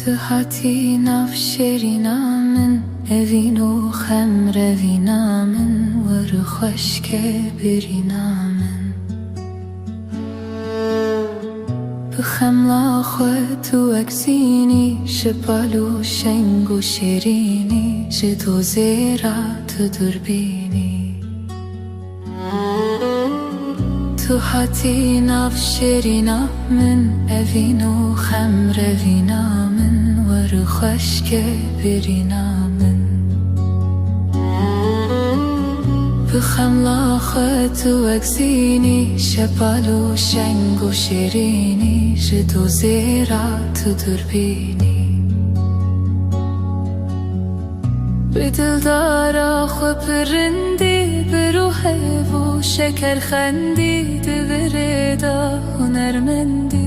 صحتی نفشرینا من اوین و خمروینا من ور خشک برینا من بخملا خود و اکسینی شپالو شنگ و شیرینی جدو زیرات دربینی تو حتی نفشرینا من اوین و خمروینا من ور خشک برینا من بخملا خود و اکسینی شپالو شنگ و شیرینی جدو زیرات دربینی به دلدارا خو پرندی به روحه و شکر خندی دوره دا هنرمندی